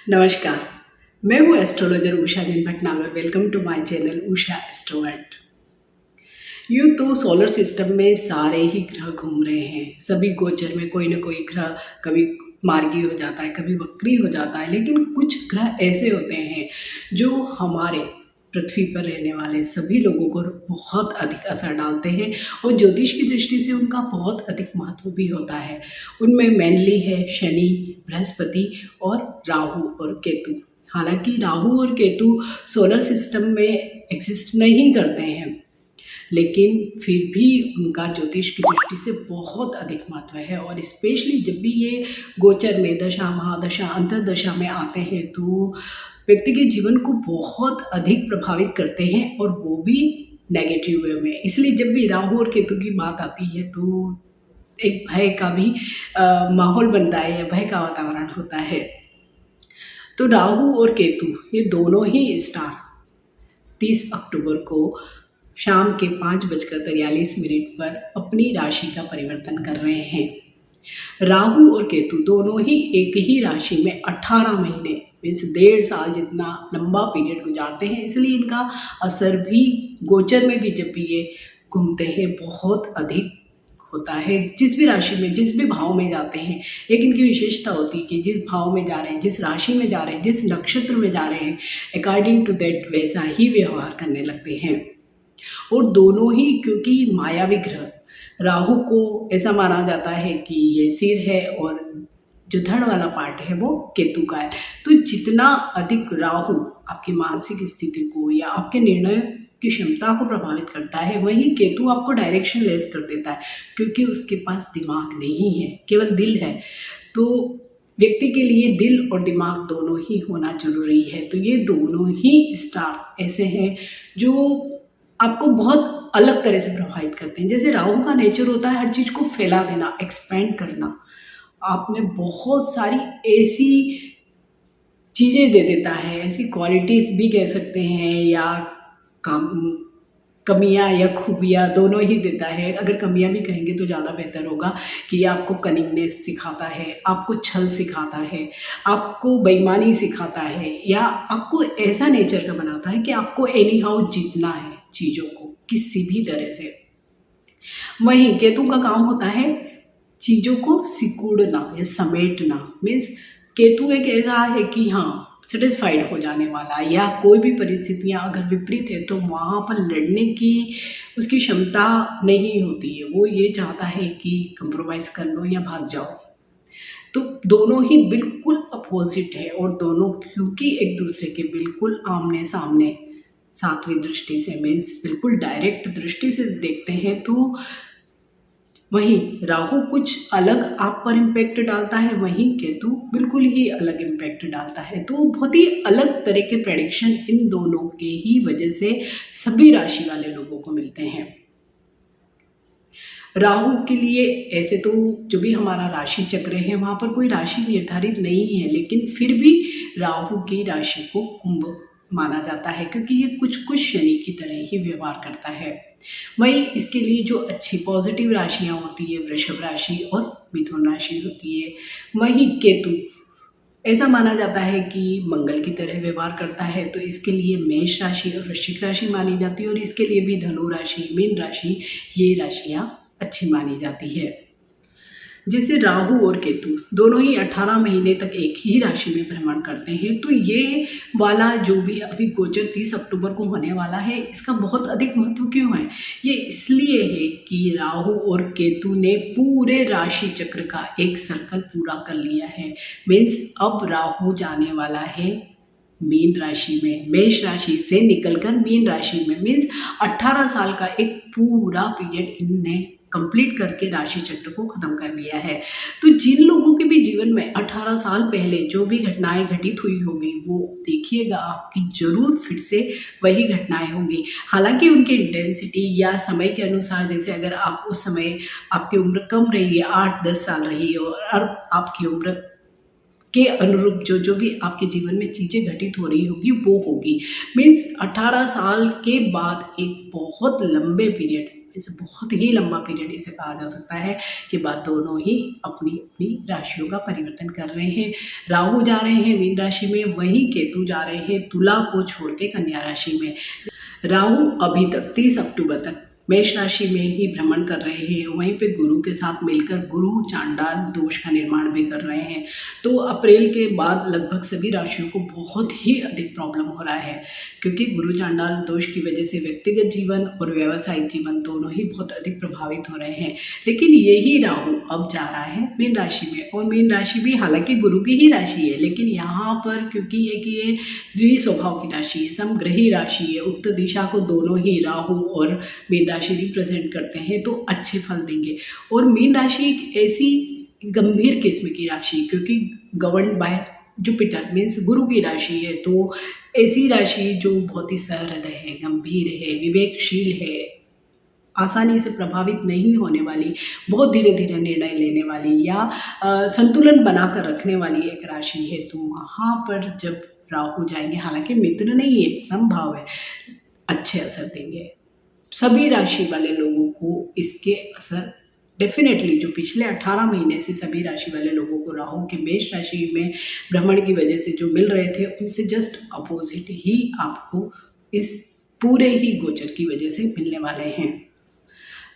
नमस्कार। मैं हूँ astrologer Usha Jain Bhatnagar. Welcome to my channel Usha astrovert. यूँ तो सोलर सिस्टम में सारे ही ग्रह घूम रहे हैं। सभी गोचर में कोई ना कोई ग्रह कभी मार्गी हो जाता है, कभी वक्री हो जाता है, लेकिन कुछ ग्रह ऐसे होते हैं जो हमारे पृथ्वी पर रहने वाले सभी लोगों को बहुत अधिक असर डालते हैं और ज्योतिष की दृष्टि से उनका बहुत अधिक महत्व भी होता है। उनमें मेनली है शनि, बृहस्पति और राहु और केतु। हालांकि राहु और केतु सोलर सिस्टम में एग्जिस्ट नहीं करते हैं, लेकिन फिर भी उनका ज्योतिष की दृष्टि से बहुत अधिक महत्व है। और स्पेशली जब भी ये गोचर में दशा, महादशा, अंतर्दशा में आते हैं तो व्यक्ति के जीवन को बहुत अधिक प्रभावित करते हैं, और वो भी नेगेटिव वे में। इसलिए जब भी राहु और केतु की बात आती है तो एक भय का भी माहौल बनता है या भय का वातावरण होता है। तो राहु और केतु ये दोनों ही स्टार 30 अक्टूबर को शाम के 5:43 पर अपनी राशि का परिवर्तन कर रहे हैं। राहु और केतु दोनों ही एक ही राशि में 18 महीने मीन्स 1.5 साल जितना लंबा पीरियड गुजारते हैं। इसलिए इनका असर भी गोचर में भी जब भी ये घूमते हैं बहुत अधिक होता है। जिस भी राशि में, जिस भी भाव में जाते हैं, एक इनकी विशेषता होती है कि जिस भाव में जा रहे हैं, जिस राशि में जा रहे हैं, जिस नक्षत्र में जा रहे हैं, अकॉर्डिंग टू दैट वैसा ही व्यवहार करने लगते हैं। और दोनों ही क्योंकि मायावी ग्रह, राहु को ऐसा माना जाता है कि ये सिर है और जो धड़ वाला पार्ट है वो केतु का है। तो जितना अधिक राहु आपकी मानसिक स्थिति को या आपके निर्णय की क्षमता को प्रभावित करता है, वहीं केतु आपको डायरेक्शन लेस कर देता है, क्योंकि उसके पास दिमाग नहीं है, केवल दिल है। तो व्यक्ति के लिए दिल और दिमाग दोनों ही होना जरूरी है। तो ये दोनों ही स्टार ऐसे हैं जो आपको बहुत अलग तरह से प्रभावित करते हैं। जैसे राहु का नेचर होता है हर चीज़ को फैला देना, एक्सपेंड करना, आप में बहुत सारी ऐसी चीज़ें दे देता है, ऐसी क्वालिटीज़ भी कह सकते हैं, या कमियां या खूबियां दोनों ही देता है। अगर कमियां भी कहेंगे तो ज़्यादा बेहतर होगा कि ये आपको कनिंगनेस सिखाता है, आपको छल सिखाता है, आपको बेईमानी सिखाता है, या आपको ऐसा नेचर का बनाता है कि आपको एनी हाउ जीतना है चीज़ों को किसी भी तरह से। वहीं केतु का काम होता है चीज़ों को सिकुड़ना या समेटना। मीन्स केतु एक ऐसा है कि हाँ सेटिस्फाइड हो जाने वाला, या कोई भी परिस्थितियाँ अगर विपरीत है तो वहाँ पर लड़ने की उसकी क्षमता नहीं होती है। वो ये चाहता है कि कंप्रोमाइज़ कर लो या भाग जाओ। तो दोनों ही बिल्कुल अपोजिट है, और दोनों क्योंकि एक दूसरे के बिल्कुल आमने सामने सातवीं दृष्टि से मीन्स बिल्कुल डायरेक्ट दृष्टि से देखते हैं, तो वहीं राहु कुछ अलग आप पर इम्पैक्ट डालता है, वहीं केतु बिल्कुल ही अलग इम्पैक्ट डालता है। तो बहुत ही अलग तरह के प्रेडिक्शन इन दोनों के ही वजह से सभी राशि वाले लोगों को मिलते हैं। राहु के लिए ऐसे तो जो भी हमारा राशि चक्र है वहाँ पर कोई राशि निर्धारित नहीं है, लेकिन फिर भी राहु की राशि को कुंभ माना जाता है, क्योंकि ये कुछ शनि की तरह ही व्यवहार करता है। वहीं इसके लिए जो अच्छी पॉजिटिव राशियाँ होती है वृषभ राशि और मिथुन राशि होती है। वहीं केतु ऐसा माना जाता है कि मंगल की तरह व्यवहार करता है, तो इसके लिए मेष राशि और वृश्चिक राशि मानी जाती है, और इसके लिए भी धनु राशि, मीन राशि, ये राशियाँ अच्छी मानी जाती है। जैसे राहु और केतु दोनों ही 18 महीने तक एक ही राशि में भ्रमण करते हैं, तो ये वाला जो भी अभी गोचर 30 अक्टूबर को होने वाला है, इसका बहुत अधिक महत्व क्यों है? ये इसलिए है कि राहु और केतु ने पूरे राशि चक्र का एक सर्कल पूरा कर लिया है। मीन्स अब राहु जाने वाला है मीन राशि में, मेष राशि से निकलकर मीन राशि में। मीन्स 18 साल का एक पूरा पीरियड इनने कंप्लीट करके राशि चक्र को खत्म कर लिया है। तो जिन लोगों के भी जीवन में 18 साल पहले जो भी घटनाएं घटित हुई होंगी, वो देखिएगा आपकी जरूर फिर से वही घटनाएं होंगी। हालांकि उनकी इंटेंसिटी या समय के अनुसार, जैसे अगर आप उस समय आपकी उम्र कम रही है, 8-10 साल रही है, और अब आपकी उम्र के अनुरूप जो भी आपके जीवन में चीज़ें घटित हो रही होगी वो होगी। मीन्स 18 साल के बाद एक बहुत लंबे पीरियड इसे बहुत ही लंबा पीरियड इसे कहा जा सकता है कि बाद दोनों ही अपनी अपनी राशियों का परिवर्तन कर रहे हैं। राहु जा रहे हैं मीन राशि में, वहीं केतु जा रहे हैं तुला को छोड़ के कन्या राशि में। राहु अभी तक 30 अक्टूबर तक मेष राशि में ही भ्रमण कर रहे हैं, वहीं पे गुरु के साथ मिलकर गुरु चांडाल दोष का निर्माण भी कर रहे हैं। तो अप्रैल के बाद लगभग सभी राशियों को बहुत ही अधिक प्रॉब्लम हो रहा है, क्योंकि गुरु चांडाल दोष की वजह से व्यक्तिगत जीवन और व्यावसायिक जीवन दोनों ही बहुत अधिक प्रभावित हो रहे हैं। लेकिन यही राहु अब जा रहा है मीन राशि में, और मीन राशि भी हालांकि गुरु की ही राशि है, लेकिन यहाँ पर क्योंकि ये द्विस्वभाव की राशि है, समग्रही राशि है, उत्तर दिशा को दोनों ही राहु और मीन राशि रिप्रेजेंट करते हैं, तो अच्छे फल देंगे। और मीन राशि एक ऐसी गंभीर किस्म की राशि, क्योंकि गवर्न बाय जुपिटर मीन्स गुरु की राशि है, तो ऐसी राशि जो बहुत ही सहृदय है, गंभीर है, विवेकशील है, आसानी से प्रभावित नहीं होने वाली, बहुत धीरे धीरे निर्णय लेने वाली या संतुलन बनाकर रखने वाली एक राशि है। तो वहाँ पर जब राहु जाएंगे, हालांकि मित्र नहीं है, समभाव है, अच्छे असर देंगे। सभी राशि वाले लोगों को इसके असर डेफिनेटली, जो पिछले 18 महीने से सभी राशि वाले लोगों को राहु के मेष राशि में भ्रमण की वजह से जो मिल रहे थे, उनसे जस्ट अपोजिट ही आपको इस पूरे ही गोचर की वजह से मिलने वाले हैं।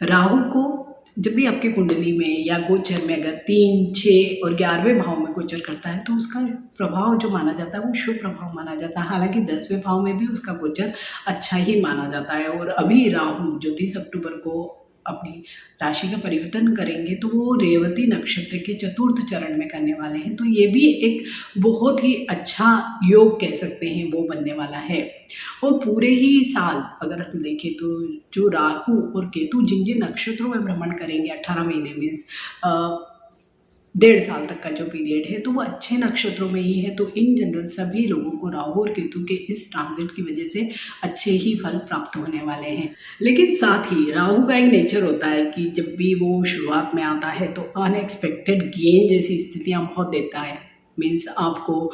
राहु को जब भी आपकी कुंडली में या गोचर में अगर 3, 6 और 11वें भाव में गोचर करता है, तो उसका प्रभाव जो माना जाता है वो शुभ प्रभाव माना जाता है। हालांकि 10वें भाव में भी उसका गोचर अच्छा ही माना जाता है। और अभी राहु जो 30 अक्टूबर को अपनी राशि का परिवर्तन करेंगे, तो वो रेवती नक्षत्र के चतुर्थ चरण में करने वाले हैं। तो ये भी एक बहुत ही अच्छा योग कह सकते हैं वो बनने वाला है। और पूरे ही साल अगर हम देखें तो जो राहु और केतु जिन जिन नक्षत्रों में भ्रमण करेंगे 18 महीने मीन्स 1.5 साल तक का जो पीरियड है, तो वो अच्छे नक्षत्रों में ही है। तो इन जनरल सभी लोगों को राहु और केतु के इस ट्रांजिट की वजह से अच्छे ही फल प्राप्त होने वाले हैं। लेकिन साथ ही राहु का एक नेचर होता है कि जब भी वो शुरुआत में आता है तो अनएक्सपेक्टेड गेन जैसी स्थितियाँ बहुत देता है। मीन्स आपको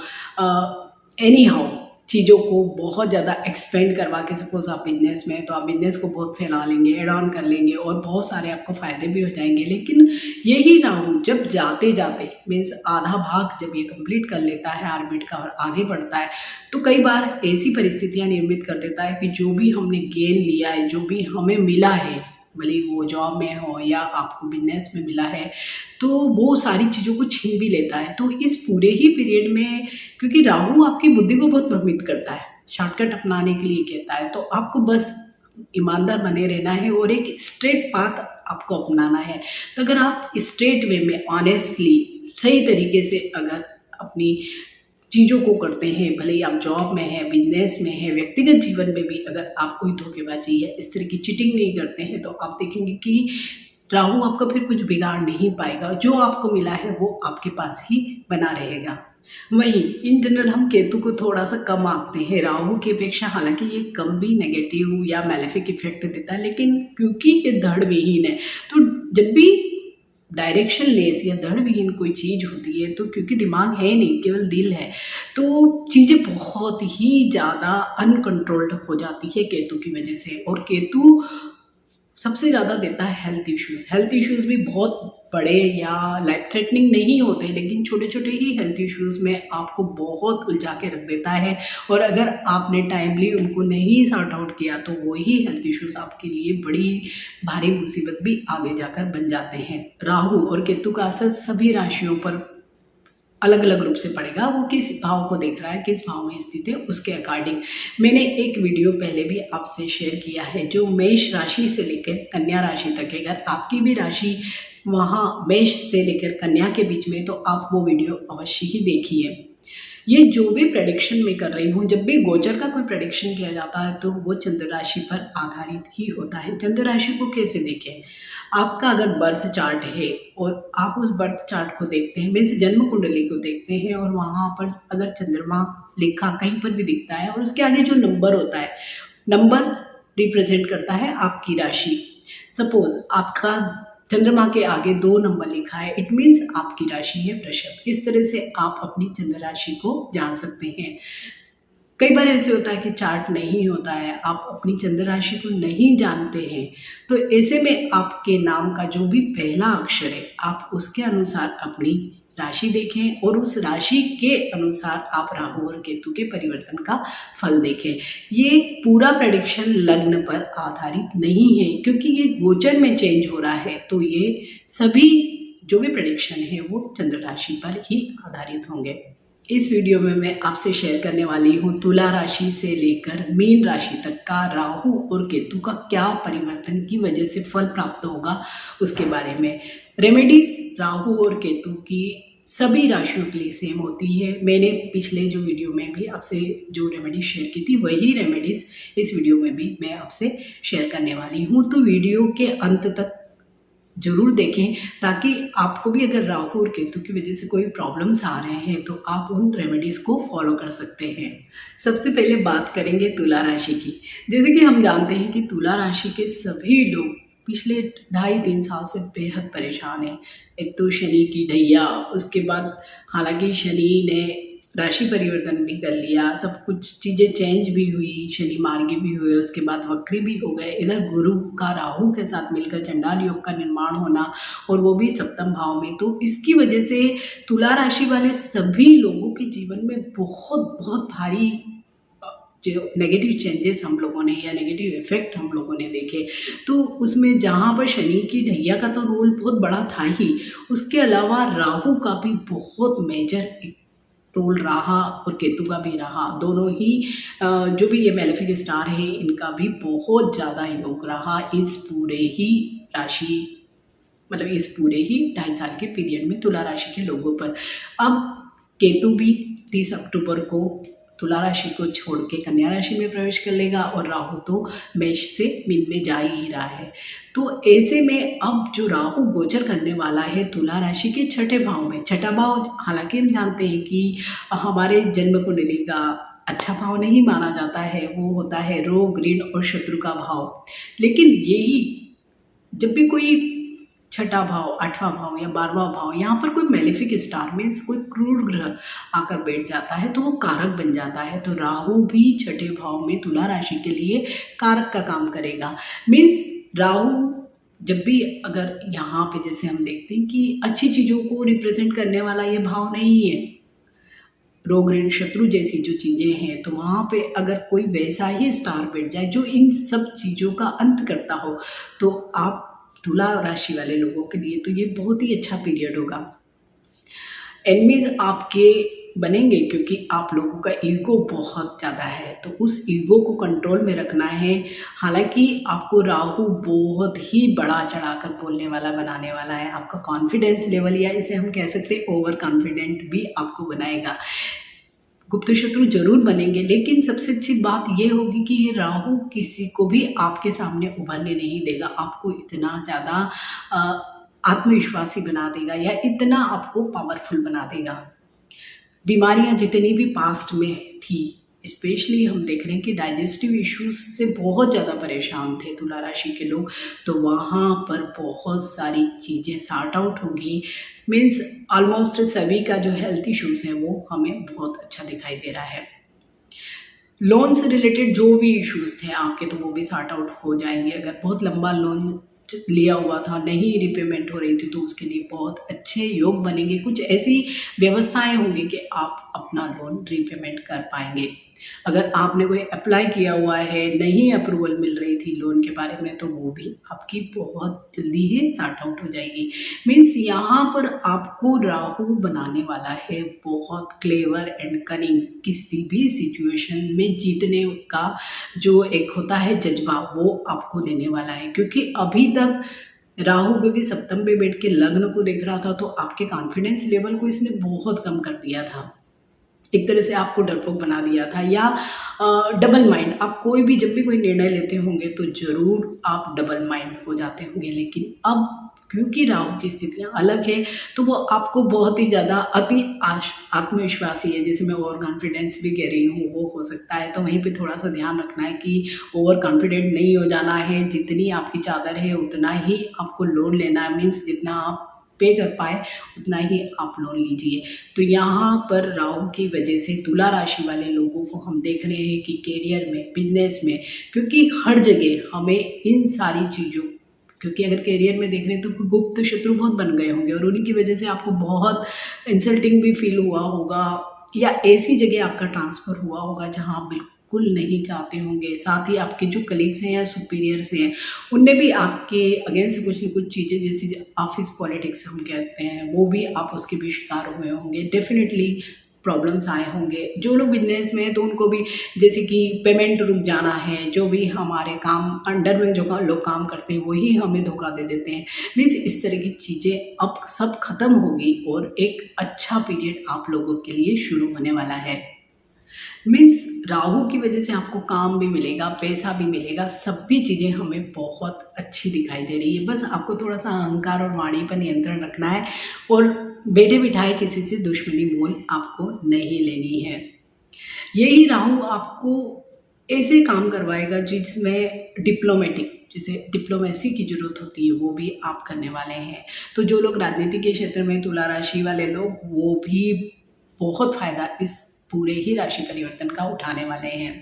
एनी हाउ चीज़ों को बहुत ज़्यादा एक्सपेंड करवा के, सपोज आप बिजनेस में हैं तो आप बिजनेस को बहुत फैला लेंगे, एड ऑन कर लेंगे और बहुत सारे आपको फ़ायदे भी हो जाएंगे। लेकिन यही राहु जब जाते जाते मीन्स आधा भाग जब ये कंप्लीट कर लेता है ऑर्बिट का और आगे बढ़ता है, तो कई बार ऐसी परिस्थितियाँ निर्मित कर देता है कि जो भी हमने गेन लिया है, जो भी हमें मिला है, भले वो जॉब में हो या आपको बिजनेस में मिला है, तो वो सारी चीज़ों को छीन भी लेता है। तो इस पूरे ही पीरियड में, क्योंकि राहु आपकी बुद्धि को बहुत भ्रमित करता है, शॉर्टकट अपनाने के लिए कहता है, तो आपको बस ईमानदार बने रहना है और एक स्ट्रेट पाथ आपको अपनाना है। तो अगर आप स्ट्रेट वे में ऑनेस्टली सही तरीके से अगर अपनी चीज़ों को करते हैं, भले ही आप जॉब में है, बिजनेस में है, व्यक्तिगत जीवन में भी अगर आप कोई धोखेबाजी या इस तरह की चीटिंग नहीं करते हैं, तो आप देखेंगे कि राहु आपका फिर कुछ बिगाड़ नहीं पाएगा। जो आपको मिला है वो आपके पास ही बना रहेगा। वहीं इन जनरल हम केतु को थोड़ा सा कम आंकते हैं राहु की अपेक्षा। हालांकि ये कम भी नेगेटिव या मैलेफिक इफेक्ट देता है, लेकिन क्योंकि ये धड़ विहीन है, तो जब भी डायरेक्शन लेस या धड़ विहीन कोई चीज़ होती है, तो क्योंकि दिमाग है नहीं, केवल दिल है, तो चीज़ें बहुत ही ज़्यादा अनकंट्रोल्ड हो जाती है केतु की वजह से। और केतु सबसे ज़्यादा देता है हेल्थ इश्यूज़। हेल्थ इश्यूज़ भी बहुत बड़े या लाइफ थ्रेटनिंग नहीं होते, लेकिन छोटे छोटे ही हेल्थ इश्यूज़ में आपको बहुत उलझा के रख देता है। और अगर आपने टाइमली उनको नहीं सॉर्ट आउट किया, तो वही हेल्थ इश्यूज़ आपके लिए बड़ी भारी मुसीबत भी आगे जाकर बन जाते हैं। राहु और केतु का असर सभी राशियों पर अलग अलग रूप से पड़ेगा। वो किस भाव को देख रहा है, किस भाव में स्थित है, उसके अकॉर्डिंग। मैंने एक वीडियो पहले भी आपसे शेयर किया है जो मेष राशि से लेकर कन्या राशि तक है। अगर आपकी भी राशि वहाँ मेष से लेकर कन्या के बीच में, तो आप वो वीडियो अवश्य ही देखिए। ये जो भी प्रेडिक्शन मैं कर रही हूँ, जब भी गोचर का कोई प्रेडिक्शन किया जाता है, तो वो चंद्र राशि पर आधारित ही होता है। चंद्र राशि को कैसे देखें? आपका अगर बर्थ चार्ट है और आप उस बर्थ चार्ट को देखते हैं, मीन्स जन्म कुंडली को देखते हैं, और वहाँ पर अगर चंद्रमा लिखा कहीं पर भी दिखता है और उसके आगे जो नंबर होता है, नंबर रिप्रेजेंट करता है आपकी राशि। सपोज आपका चंद्रमा के आगे 2 नंबर लिखा है, इट मीन्स आपकी राशि है वृषभ। इस तरह से आप अपनी चंद्र राशि को जान सकते हैं। कई बार ऐसे होता है कि चार्ट नहीं होता है, आप अपनी चंद्र राशि को नहीं जानते हैं, तो ऐसे में आपके नाम का जो भी पहला अक्षर है आप उसके अनुसार अपनी राशि देखें और उस राशि के अनुसार आप राहु और केतु के परिवर्तन का फल देखें। ये पूरा प्रेडिक्शन लग्न पर आधारित नहीं है, क्योंकि ये गोचर में चेंज हो रहा है, तो ये सभी जो भी प्रेडिक्शन है वो चंद्र राशि पर ही आधारित होंगे। इस वीडियो में मैं आपसे शेयर करने वाली हूँ तुला राशि से लेकर मीन राशि तक का राहु और केतु का क्या परिवर्तन की वजह से फल प्राप्त होगा उसके बारे में। रेमेडीज राहु और केतु की सभी राशियों के लिए सेम होती है। मैंने पिछले जो वीडियो में भी आपसे जो रेमेडीज शेयर की थी वही रेमेडीज इस वीडियो में भी मैं आपसे शेयर करने वाली हूँ, तो वीडियो के अंत तक जरूर देखें, ताकि आपको भी अगर राहु और केतु की वजह से कोई प्रॉब्लम्स आ रहे हैं तो आप उन रेमेडीज़ को फॉलो कर सकते हैं। सबसे पहले बात करेंगे तुला राशि की। जैसे कि हम जानते हैं कि तुला राशि के सभी लोग पिछले 2.5-3 साल से बेहद परेशान हैं। एक तो शनि की ढैया, उसके बाद हालांकि शनि ने राशि परिवर्तन भी कर लिया, सब कुछ चीज़ें चेंज भी हुई, शनि मार्गी भी हुए, उसके बाद वक्री भी हो गए, इधर गुरु का राहु के साथ मिलकर चंडाल योग का निर्माण होना और वो भी सप्तम भाव में, तो इसकी वजह से तुला राशि वाले सभी लोगों के जीवन में बहुत बहुत भारी जो नेगेटिव चेंजेस हम लोगों ने या नेगेटिव इफेक्ट हम लोगों ने देखे। तो उसमें जहाँ पर शनि की ढैया का तो रोल बहुत बड़ा था ही, उसके अलावा राहु का भी बहुत मेजर रोल रहा और केतु का भी रहा। दोनों ही जो भी ये मेलेफिक स्टार है इनका भी बहुत ज़्यादा योग रहा इस पूरे ही राशि, मतलब इस पूरे ही 2.5 साल के पीरियड में तुला राशि के लोगों पर। अब केतु भी 30 अक्टूबर को तुला राशि को छोड़ के कन्या राशि में प्रवेश कर लेगा और राहु तो मेष से मीन में जा ही रहा है। तो ऐसे में अब जो राहु गोचर करने वाला है तुला राशि के छठे भाव में, छठा भाव हालांकि हम जानते हैं कि हमारे जन्म कुंडली का अच्छा भाव नहीं माना जाता है, वो होता है रोग ऋण और शत्रु का भाव। लेकिन यही जब भी कोई छठा भाव, 8वां भाव या 12वां भाव, यहाँ पर कोई मेलेफिक स्टार मीन्स कोई क्रूर ग्रह आकर बैठ जाता है तो वो कारक बन जाता है। तो राहु भी छठे भाव में तुला राशि के लिए कारक का काम करेगा। मीन्स राहु जब भी अगर यहाँ पे जैसे हम देखते हैं कि अच्छी चीज़ों को रिप्रेजेंट करने वाला ये भाव नहीं है, रोग ऋण शत्रु जैसी जो चीज़ें हैं, तो वहाँ पे अगर कोई वैसा ही स्टार बैठ जाए जो इन सब चीज़ों का अंत करता हो, तो आप तुला राशि वाले लोगों के लिए तो ये बहुत ही अच्छा पीरियड होगा। एनिमीज आपके बनेंगे क्योंकि आप लोगों का ईगो बहुत ज़्यादा है, तो उस ईगो को कंट्रोल में रखना है। हालांकि आपको राहु बहुत ही बड़ा चढ़ाकर बोलने वाला बनाने वाला है, आपका कॉन्फिडेंस लेवल या इसे हम कह सकते हैं ओवर कॉन्फिडेंट भी आपको बनाएगा। गुप्त शत्रु जरूर बनेंगे, लेकिन सबसे अच्छी बात यह होगी कि ये राहु किसी को भी आपके सामने उभरने नहीं देगा, आपको इतना ज़्यादा आत्मविश्वासी बना देगा या इतना आपको पावरफुल बना देगा। बीमारियां जितनी भी पास्ट में थी, स्पेशली हम देख रहे हैं कि डाइजेस्टिव इश्यूज से बहुत ज़्यादा परेशान थे तुला राशि के लोग, तो वहाँ पर बहुत सारी चीज़ें सॉर्ट आउट होगी। मीन्स ऑलमोस्ट सभी का जो हेल्थ इश्यूज है वो हमें बहुत अच्छा दिखाई दे रहा है। लोन से रिलेटेड जो भी इश्यूज थे आपके, तो वो भी सॉर्ट आउट हो जाएंगे। अगर बहुत लंबा लोन लिया हुआ था, नहीं रिपेमेंट हो रही थी, तो उसके लिए बहुत अच्छे योग बनेंगे। कुछ ऐसी व्यवस्थाएं होंगी कि आप अपना लोन रिपेमेंट कर पाएंगे। अगर आपने कोई अप्लाई किया हुआ है, नहीं अप्रूवल मिल रही थी लोन के बारे में, तो वो भी आपकी बहुत जल्दी ही सॉर्ट आउट हो जाएगी। मीन्स यहाँ पर आपको राहु बनाने वाला है बहुत क्लेवर एंड कनिंग। किसी भी सिचुएशन में जीतने का जो एक होता है जज्बा, वो आपको देने वाला है। क्योंकि अभी तक राहु क्योंकि सप्तम पे बैठ के लग्न को देख रहा था, तो आपके कॉन्फिडेंस लेवल को इसने बहुत कम कर दिया था, एक तरह से आपको डरपोक बना दिया था, या डबल माइंड। आप कोई भी जब भी कोई निर्णय लेते होंगे तो ज़रूर आप डबल माइंड हो जाते होंगे। लेकिन अब क्योंकि राहु की स्थितियाँ अलग है, तो वो आपको बहुत ही ज़्यादा आत्मविश्वासी है, जैसे मैं ओवर कॉन्फिडेंस भी कह रही हूँ, वो हो सकता है। तो वहीं पे थोड़ा सा ध्यान रखना है कि ओवर कॉन्फिडेंट नहीं हो जाना है। जितनी आपकी चादर है उतना ही आपको लोड लेना है। मीन्स जितना आप पे कर पाए उतना ही आप लोन लीजिए। तो यहाँ पर राहु की वजह से तुला राशि वाले लोगों को हम देख रहे हैं कि करियर में, बिजनेस में, क्योंकि हर जगह हमें इन सारी चीज़ों, क्योंकि अगर करियर में देख रहे हैं तो गुप्त शत्रु बहुत बन गए होंगे और उन्हीं की वजह से आपको बहुत इंसल्टिंग भी फील हुआ होगा, या ऐसी जगह आपका ट्रांसफ़र हुआ होगा जहाँ आप बिल्कुल नहीं चाहते होंगे। साथ ही आपके जो कलीग्स हैं या सुपीरियर्स हैं उनने भी आपके अगेंस्ट कुछ न कुछ चीज़ें, जैसे ऑफिस पॉलिटिक्स हम कहते हैं, वो भी आप उसके भी शिकार हुए होंगे। डेफिनेटली प्रॉब्लम्स आए होंगे। जो लोग बिजनेस में हैं तो उनको भी, जैसे कि पेमेंट रुक जाना है, जो भी हमारे काम अंडर में जो लोग काम करते हैं वही हमें धोखा दे देते हैं। मीन्स इस तरह की चीज़ें अब सब खत्म होगी और एक अच्छा पीरियड आप लोगों के लिए शुरू होने वाला है। मीन्स राहु की वजह से आपको काम भी मिलेगा, पैसा भी मिलेगा, सभी चीज़ें हमें बहुत अच्छी दिखाई दे रही है। बस आपको थोड़ा सा अहंकार और वाणी पर नियंत्रण रखना है और बैठे बिठाए किसी से दुश्मनी मोल आपको नहीं लेनी है। यही राहु आपको ऐसे काम करवाएगा जिसमें जिसे डिप्लोमेसी की ज़रूरत होती है वो भी आप करने वाले हैं। तो जो लोग राजनीति के क्षेत्र में, तुला राशि वाले लोग, वो भी बहुत फ़ायदा इस पूरे ही राशि परिवर्तन का उठाने वाले हैं।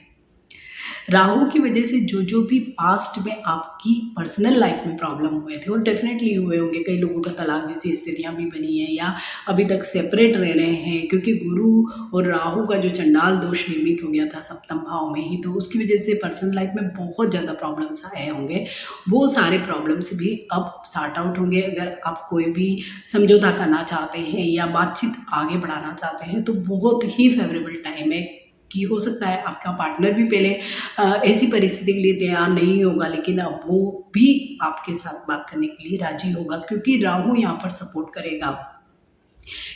राहु की वजह से जो भी पास्ट में आपकी पर्सनल लाइफ में प्रॉब्लम हुए थे और डेफिनेटली हुए होंगे, कई लोगों का तलाक जैसी स्थितियां भी बनी हैं या अभी तक सेपरेट रह रहे हैं, क्योंकि गुरु और राहु का जो चंडाल दोष निर्मित हो गया था सप्तम भाव में ही, तो उसकी वजह से पर्सनल लाइफ में बहुत ज़्यादा प्रॉब्लम्स आए होंगे। वो सारे प्रॉब्लम्स भी अब सॉर्ट आउट होंगे। अगर आप कोई भी समझौता करना चाहते हैं या बातचीत आगे बढ़ाना चाहते हैं तो बहुत ही फेवरेबल टाइम है कि हो सकता है आपका पार्टनर भी पहले ऐसी परिस्थिति के लिए तैयार नहीं होगा, लेकिन अब वो भी आपके साथ बात करने के लिए राजी होगा, क्योंकि राहु यहाँ पर सपोर्ट करेगा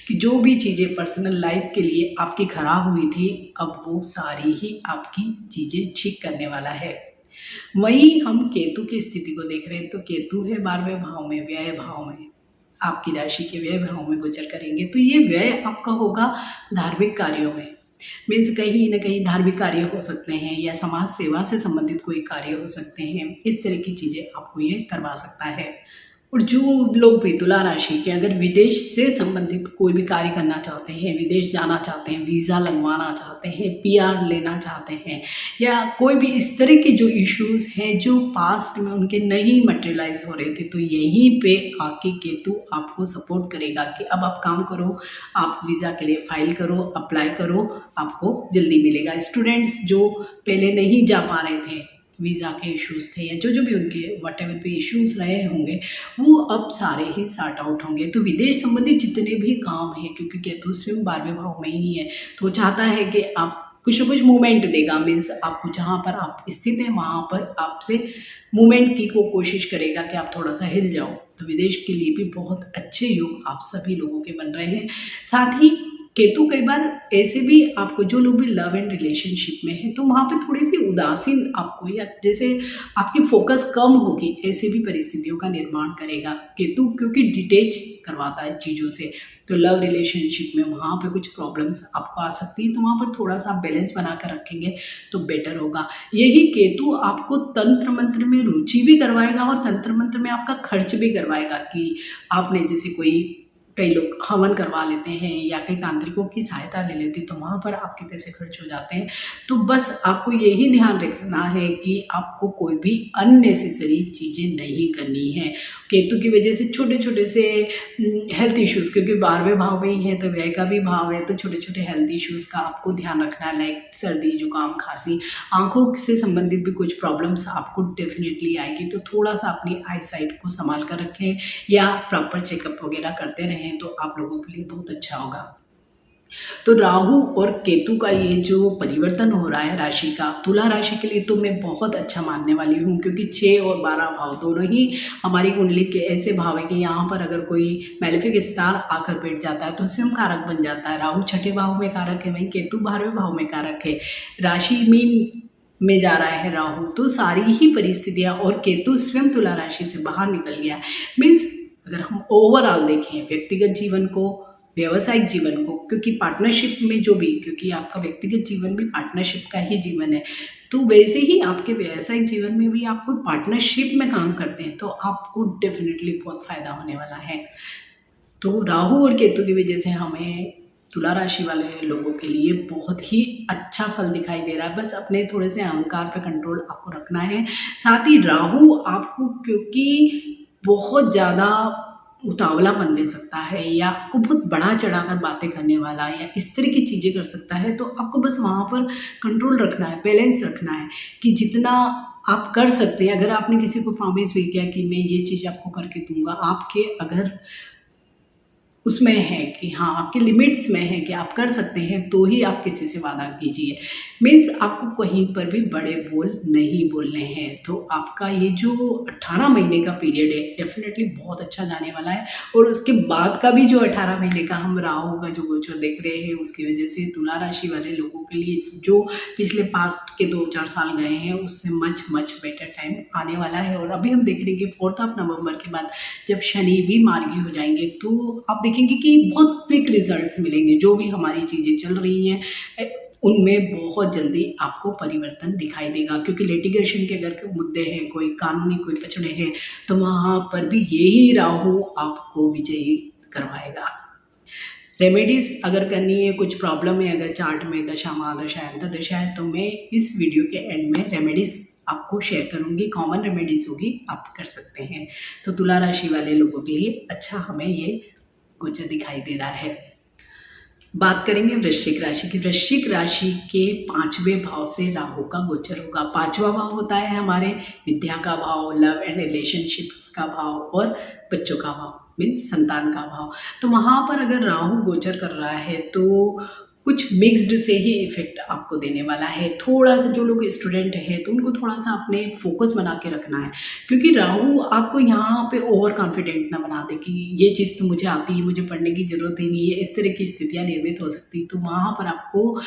कि जो भी चीज़ें पर्सनल लाइफ के लिए आपकी खराब हुई थी अब वो सारी ही आपकी चीज़ें ठीक करने वाला है। वहीं हम केतु की स्थिति को देख रहे हैं तो केतु है 12वें भाव में, व्यय भाव में, आपकी राशि के व्यय भाव में गोचर करेंगे। तो ये व्यय आपका होगा धार्मिक कार्यों में। मीन्स कहीं न कहीं धार्मिक कार्य हो सकते हैं या समाज सेवा से संबंधित कोई कार्य हो सकते हैं। इस तरह की चीज़ें आपको ये करवा सकता है। और जो लोग भी तुला राशि के अगर विदेश से संबंधित कोई भी कार्य करना चाहते हैं, विदेश जाना चाहते हैं, वीज़ा लगवाना चाहते हैं, पीआर लेना चाहते हैं, या कोई भी इस तरह के जो इश्यूज़ हैं जो पास्ट में उनके नहीं मटेरियलाइज हो रहे थे, तो यहीं पे आके केतु आपको सपोर्ट करेगा कि अब आप काम करो, आप वीज़ा के लिए फाइल करो, अप्लाई करो, आपको जल्दी मिलेगा। स्टूडेंट्स जो पहले नहीं जा पा रहे थे, वीज़ा के इश्यूज़ थे या जो भी उनके व्हाटएवर भी इश्यूज़ रहे होंगे वो अब सारे ही सॉर्ट आउट होंगे। तो विदेश संबंधित जितने भी काम हैं, क्योंकि केतु स्वयं 12वें भाव में ही है, तो चाहता है कि आप कुछ न कुछ मूवमेंट देगा। मीन्स आपको जहाँ पर आप स्थित हैं वहाँ पर आपसे मूवमेंट की को कोशिश करेगा कि आप थोड़ा सा हिल जाओ। तो विदेश के लिए भी बहुत अच्छे योग आप सभी लोगों के बन रहे हैं। साथ ही केतु कई बार ऐसे भी आपको, जो लोग भी लव एंड रिलेशनशिप में हैं तो वहाँ पे थोड़ी सी उदासीन आपको, या जैसे आपकी फोकस कम होगी, ऐसी भी परिस्थितियों का निर्माण करेगा केतु, क्योंकि डिटेच करवाता है चीज़ों से। तो लव रिलेशनशिप में वहाँ पे कुछ प्रॉब्लम्स आपको आ सकती है, तो वहाँ पर थोड़ा सा बैलेंस बना कर रखेंगे तो बेटर होगा। यही केतु आपको तंत्र मंत्र में रुचि भी करवाएगा और तंत्र मंत्र में आपका खर्च भी करवाएगा कि आपने जैसे कोई, कई लोग हवन करवा लेते हैं या कई तांत्रिकों की सहायता ले लेते हैं तो वहाँ पर आपके पैसे खर्च हो जाते हैं। तो बस आपको यही ध्यान रखना है कि आपको कोई भी अननेसेसरी चीज़ें नहीं करनी है। केतु की वजह से छोटे छोटे से हेल्थ इश्यूज़, क्योंकि 12वें भाव में ही है तो व्यय का भी भाव है, तो छोटे छोटे हेल्थ इश्यूज़ का आपको ध्यान रखना है, लाइक सर्दी, जुकाम, खांसी, आँखों से संबंधित भी कुछ प्रॉब्लम्स आपको डेफिनेटली आएगी। तो थोड़ा सा अपनी आई साइट को संभाल कर रखें या प्रॉपर चेकअप वगैरह करते रहें तो आप लोगों के लिए बहुत अच्छा होगा। तो राहु और केतु का ये जो परिवर्तन हो रहा है राशि का, तुला राशि के लिए तो मैं बहुत अच्छा मानने वाली हूँ, क्योंकि 6 और 12 भाव दोनों ही हमारी कुंडली के ऐसे भाव है कि यहाँ पर अगर कोई मैलेफिक स्टार आकर बैठ जाता है तो स्वयं कारक बन जाता है। राहु 6ठे भाव में कारक है, वहीं केतु 12वें भाव में कारक है। राशि मीन में जा रहा है राहु, तो सारी ही परिस्थितियाँ, और केतु स्वयं तुला राशि से बाहर निकल गया। मीन्स अगर हम ओवरऑल देखें व्यक्तिगत जीवन को, व्यवसायिक जीवन को, क्योंकि पार्टनरशिप में जो भी, क्योंकि आपका व्यक्तिगत जीवन भी पार्टनरशिप का ही जीवन है, तो वैसे ही आपके व्यवसायिक जीवन में भी आप कोई पार्टनरशिप में काम करते हैं तो आपको डेफिनेटली बहुत फ़ायदा होने वाला है। तो राहु और केतु की वजह से हमें तुला राशि वाले लोगों के लिए बहुत ही अच्छा फल दिखाई दे रहा है। बस अपने थोड़े से अहंकार पे कंट्रोल आपको रखना है। साथ ही राहु आपको क्योंकि बहुत ज़्यादा उतावलापन दे सकता है या आपको बहुत बढ़ा चढ़ाकर बातें करने वाला या इस तरह की चीज़ें कर सकता है, तो आपको बस वहाँ पर कंट्रोल रखना है, बैलेंस रखना है कि जितना आप कर सकते हैं। अगर आपने किसी को प्रॉमिस भी किया कि मैं ये चीज़ आपको करके दूंगा, आपके अगर उसमें है कि हाँ आपके लिमिट्स में है कि आप कर सकते हैं, तो ही आप किसी से वादा कीजिए। मीन्स आपको कहीं पर भी बड़े बोल नहीं बोलने हैं। तो आपका ये जो 18 महीने का पीरियड है डेफिनेटली बहुत अच्छा जाने वाला है। और उसके बाद का भी जो 18 महीने का हम राहु का जो गोचर देख रहे हैं, उसकी वजह से तुला राशि वाले लोगों के लिए जो पिछले पास्ट के 2-4 साल गए हैं उससे मच बेटर टाइम आने वाला है। और अभी हम देख रहे हैं कि 4 नवंबर के बाद जब शनि भी मार्गी हो जाएंगे, तो आप देखेंगे कि बहुत क्विक रिजल्ट्स मिलेंगे। जो भी हमारी चीज़ें चल रही हैं उनमें बहुत जल्दी आपको परिवर्तन दिखाई देगा, क्योंकि लिटिगेशन के अगर मुद्दे हैं, कोई कानूनी कोई पचड़े हैं, तो वहाँ पर भी यही राहु आपको विजयी करवाएगा। रेमेडीज अगर करनी है, कुछ प्रॉब्लम है अगर चार्ट में, दशा महादशा अंतर्दशा है, तो मैं इस वीडियो के एंड में रेमेडीज आपको शेयर करूंगी। कॉमन रेमेडीज होगी, आप कर सकते हैं। तो तुला राशि वाले लोगों के लिए अच्छा हमें ये गोचर दिखाई दे रहा है। बात करेंगे वृश्चिक राशि की। वृश्चिक राशि के 5वें भाव से राहु का गोचर होगा। 5वां भाव होता है हमारे विद्या का भाव, लव एंड रिलेशनशिप्स का भाव और बच्चों का भाव, मीन्स संतान का भाव। तो वहाँ पर अगर राहु गोचर कर रहा है तो कुछ मिक्स्ड से ही इफेक्ट आपको देने वाला है। थोड़ा सा जो लोग स्टूडेंट हैं तो उनको थोड़ा सा अपने फोकस बना के रखना है, क्योंकि राहु आपको यहाँ पे ओवर कॉन्फिडेंट ना बना दे कि ये चीज़ तो मुझे आती है, मुझे पढ़ने की ज़रूरत ही नहीं है। इस तरह की स्थितियाँ निर्मित हो सकती। तो वहाँ पर आपको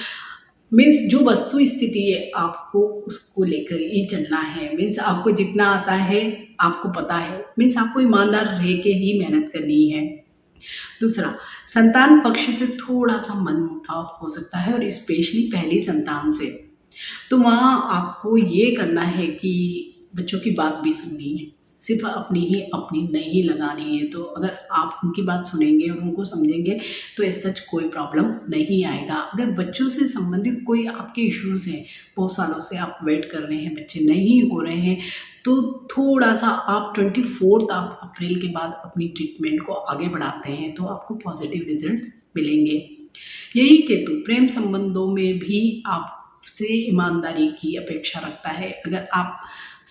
मीन्स जो वस्तु स्थिति है आपको उसको लेकर ही चलना है। मीन्स आपको जितना आता है आपको पता है, मीन्स आपको ईमानदार रह के ही मेहनत करनी है। दूसरा, संतान पक्ष से थोड़ा सा मनमुटाव हो सकता है, और स्पेशली पहली संतान से। तो वहाँ आपको ये करना है कि बच्चों की बात भी सुननी है, सिर्फ अपनी नहीं लगानी है। तो अगर आप उनकी बात सुनेंगे और उनको समझेंगे तो इस सच कोई प्रॉब्लम नहीं आएगा। अगर बच्चों से संबंधित कोई आपके इश्यूज़ हैं, बहुत सालों से आप वेट कर रहे हैं, बच्चे नहीं हो रहे हैं, तो थोड़ा सा आप 24 अप्रैल के बाद अपनी ट्रीटमेंट को आगे बढ़ाते हैं तो आपको पॉजिटिव रिजल्ट मिलेंगे। यही केतु प्रेम संबंधों में भी आपसे ईमानदारी की अपेक्षा रखता है। अगर आप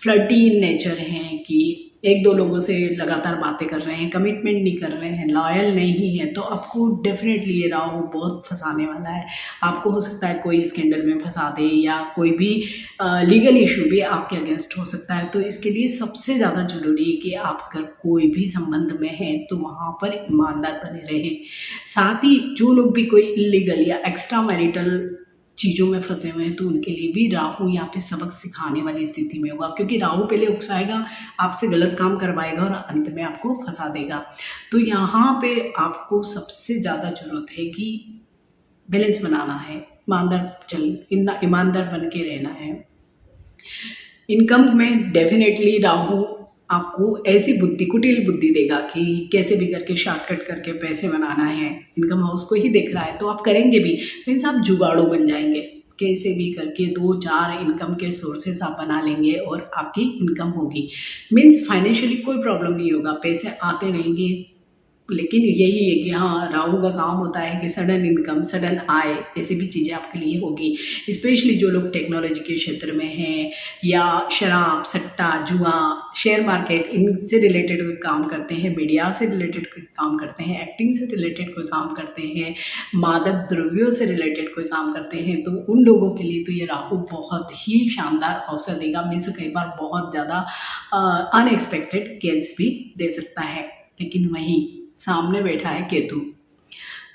फ्लर्टी इन नेचर हैं कि 1-2 लोगों से लगातार बातें कर रहे हैं, कमिटमेंट नहीं कर रहे हैं, लॉयल नहीं है, तो आपको डेफिनेटली ये राहु बहुत फंसाने वाला है। आपको हो सकता है कोई स्कैंडल में फंसा दे या कोई भी लीगल इशू भी आपके अगेंस्ट हो सकता है। तो इसके लिए सबसे ज़्यादा ज़रूरी है कि आप अगर कोई भी संबंध में हैं तो वहाँ पर ईमानदार बने रहें। साथ ही जो लोग भी कोई इलीगल या एक्स्ट्रा मैरिटल चीज़ों में फंसे हुए हैं तो उनके लिए भी राहु यहाँ पे सबक सिखाने वाली स्थिति में होगा, क्योंकि राहु पहले उकसाएगा, आपसे गलत काम करवाएगा और अंत में आपको फंसा देगा। तो यहाँ पे आपको सबसे ज़्यादा ज़रूरत है कि बैलेंस बनाना है, ईमानदार बन के रहना है। इनकम में डेफिनेटली राहु आपको ऐसी कुटिल बुद्धि देगा कि कैसे भी करके शॉर्टकट करके पैसे बनाना है। इनकम हाउस को ही देख रहा है तो आप करेंगे भी, मीन्स आप जुगाड़ू बन जाएंगे। कैसे भी करके 2-4 इनकम के सोर्सेस आप बना लेंगे और आपकी इनकम होगी। मीन्स फाइनेंशियली कोई प्रॉब्लम नहीं होगा, पैसे आते रहेंगे। लेकिन यही है कि हाँ, राहु का काम होता है कि सडन इनकम, सडन आय, ऐसी भी चीज़ें आपके लिए होगी। स्पेशली जो लोग टेक्नोलॉजी के क्षेत्र में हैं या शराब, सट्टा, जुआ, शेयर मार्केट, इनसे रिलेटेड कोई काम करते हैं, मीडिया से रिलेटेड कोई काम करते हैं, एक्टिंग से रिलेटेड कोई काम करते हैं, मादक द्रव्यों से रिलेटेड कोई काम करते हैं, तो उन लोगों के लिए तो ये राहु बहुत ही शानदार अवसर देगा। मीन्स कई बार बहुत ज़्यादा अनएक्सपेक्टेड गेन्स भी दे सकता है। लेकिन वहीं सामने बैठा है केतु,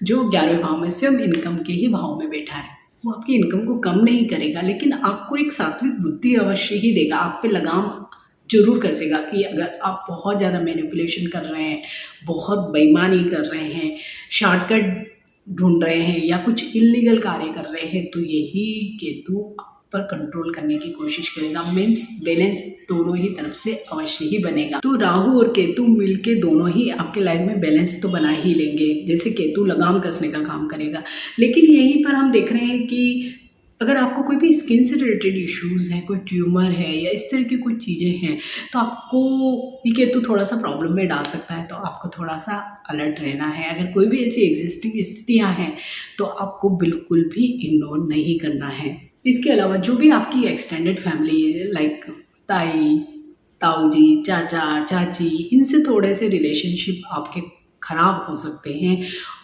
जो 11वें भाव में स्वयं इनकम के ही भाव में बैठा है। वो आपकी इनकम को कम नहीं करेगा, लेकिन आपको एक सात्विक बुद्धि अवश्य ही देगा। आप पे लगाम जरूर कसेगा कि अगर आप बहुत ज़्यादा मैनिपुलेशन कर रहे हैं, बहुत बेईमानी कर रहे हैं, शॉर्टकट ढूंढ रहे हैं या कुछ इलीगल कार्य कर रहे हैं, तो यही केतु पर कंट्रोल करने की कोशिश करेगा। मीन्स बैलेंस दोनों ही तरफ से अवश्य ही बनेगा। तो राहु और केतु मिलके दोनों ही आपके लाइफ में बैलेंस तो बना ही लेंगे। जैसे केतु लगाम कसने का काम करेगा, लेकिन यहीं पर हम देख रहे हैं कि अगर आपको कोई भी स्किन से रिलेटेड इश्यूज़ हैं, कोई ट्यूमर है या इस तरह की कुछ चीज़ें हैं, तो आपको ये केतु थोड़ा सा प्रॉब्लम में डाल सकता है। तो आपको थोड़ा सा अलर्ट रहना है। अगर कोई भी ऐसी एग्जिस्टिंग स्थितियाँ हैं तो आपको बिल्कुल भी इग्नोर नहीं करना है। इसके अलावा जो भी आपकी एक्सटेंडेड फैमिली है, लाइक ताई, ताऊ जी, चाचा, चाची, इनसे थोड़े से रिलेशनशिप आपके ख़राब हो सकते हैं।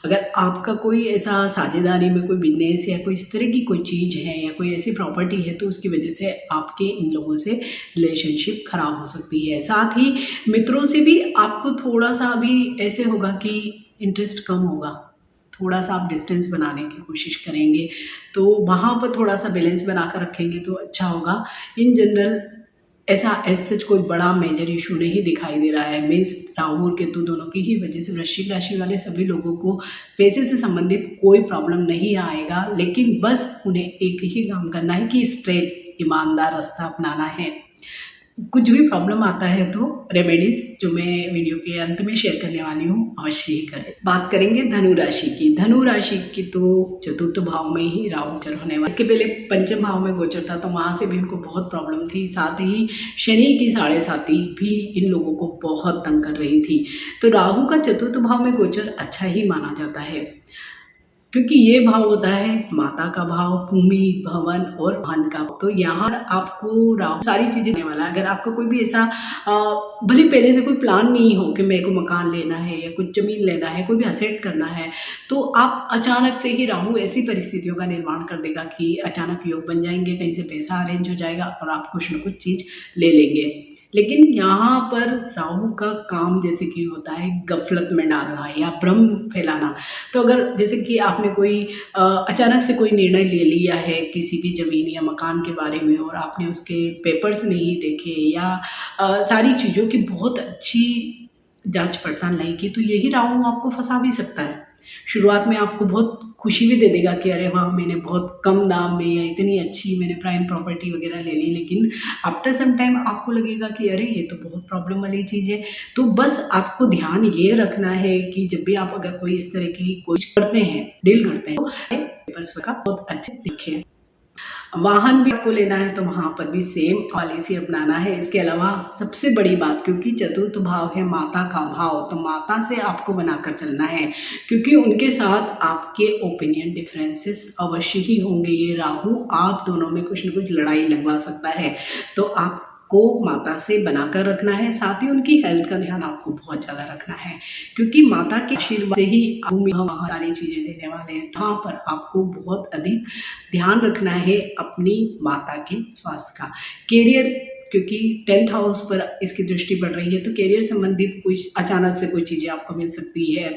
अगर आपका कोई ऐसा साझेदारी में कोई बिजनेस या कोई इस तरह की कोई चीज़ है या कोई ऐसी प्रॉपर्टी है, तो उसकी वजह से आपके इन लोगों से रिलेशनशिप ख़राब हो सकती है। साथ ही मित्रों से भी आपको थोड़ा सा अभी ऐसे होगा कि इंटरेस्ट कम होगा, थोड़ा सा आप डिस्टेंस बनाने की कोशिश करेंगे, तो वहाँ पर थोड़ा सा बैलेंस बना कर रखेंगे तो अच्छा होगा। इन जनरल ऐसा सच कोई बड़ा मेजर इशू नहीं दिखाई दे रहा है। मीन्स राहु और केतु दोनों की ही वजह से वृश्चिक राशि वाले सभी लोगों को पैसे से संबंधित कोई प्रॉब्लम नहीं आएगा, लेकिन बस उन्हें एक ही काम करना है कि स्ट्रेट ईमानदार रास्ता अपनाना है। कुछ भी प्रॉब्लम आता है तो रेमेडीज जो मैं वीडियो के अंत में शेयर करने वाली हूँ अवश्य ही करें। बात करेंगे धनु राशि की। धनु राशि की तो चतुर्थ भाव में ही राहु गोचर होने वाला। इसके पहले पंचम भाव में गोचर था, तो वहाँ से भी इनको बहुत प्रॉब्लम थी। साथ ही शनि की 7.5 भी इन लोगों को बहुत तंग कर रही थी। तो राहु का चतुर्थ भाव में गोचर अच्छा ही माना जाता है, क्योंकि ये भाव होता है माता का भाव, भूमि, भवन और वाहन का। तो यहाँ आपको राहु सारी चीजें देने वाला है। अगर आपको कोई भी ऐसा भले पहले से कोई प्लान नहीं हो कि मेरे को मकान लेना है या कुछ जमीन लेना है, कोई भी असेट करना है, तो आप अचानक से ही राहु ऐसी परिस्थितियों का निर्माण कर देगा कि अचानक योग बन जाएंगे, कहीं से पैसा अरेंज हो जाएगा और आप कुछ न कुछ चीज ले लेंगे। लेकिन यहाँ पर राहु का काम जैसे कि होता है गफलत में डालना या भ्रम फैलाना। तो अगर जैसे कि आपने कोई अचानक से कोई निर्णय ले लिया है किसी भी ज़मीन या मकान के बारे में और आपने उसके पेपर्स नहीं देखे या सारी चीज़ों की बहुत अच्छी जांच पड़ताल नहीं की, तो यही राहु आपको फंसा भी सकता है। शुरुआत में आपको बहुत खुशी भी दे देगा कि अरे वाह, मैंने बहुत कम दाम में या इतनी अच्छी मैंने प्राइम प्रॉपर्टी वगैरह ले ली, लेकिन आफ्टर सम टाइम आपको लगेगा कि अरे ये तो बहुत प्रॉब्लम वाली चीज़ है। तो बस आपको ध्यान ये रखना है कि जब भी आप अगर कोई इस तरह की कोई करते हैं, डील करते हैं, तो पेपर्स का बहुत अच्छे दिखे। वाहन भी आपको लेना है तो वहाँ पर भी सेम पॉलिसी अपनाना है। इसके अलावा सबसे बड़ी बात, क्योंकि चतुर्थ भाव है माता का भाव, तो माता से आपको बनाकर चलना है, क्योंकि उनके साथ आपके ओपिनियन डिफरेंसेस अवश्य ही होंगे। ये राहु आप दोनों में कुछ न कुछ लड़ाई लगवा सकता है, तो आप को माता से बनाकर रखना है। साथ ही उनकी हेल्थ का ध्यान आपको बहुत ज़्यादा रखना है, क्योंकि माता के आशीर्वाद से ही वहाँ सारी चीज़ें देने वाले हैं। वहाँ पर आपको बहुत अधिक ध्यान रखना है अपनी माता के स्वास्थ्य का। कैरियर, क्योंकि 10th हाउस पर इसकी दृष्टि पड़ रही है, तो कैरियर संबंधित कुछ अचानक से कोई चीज़ें आपको मिल सकती है।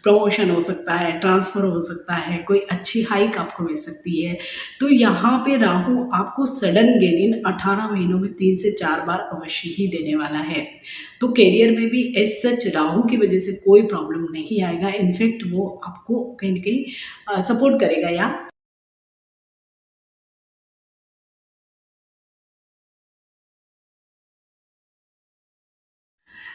प्रमोशन हो सकता है, ट्रांसफ़र हो सकता है, कोई अच्छी हाइक आपको मिल सकती है। तो यहाँ पे राहु आपको सडन गेन इन 18 महीनों में 3 से 4 बार अवश्य ही देने वाला है। तो कैरियर में भी एज सच राहु की वजह से कोई प्रॉब्लम नहीं आएगा। इनफैक्ट वो आपको कहीं न कहीं सपोर्ट करेगा। या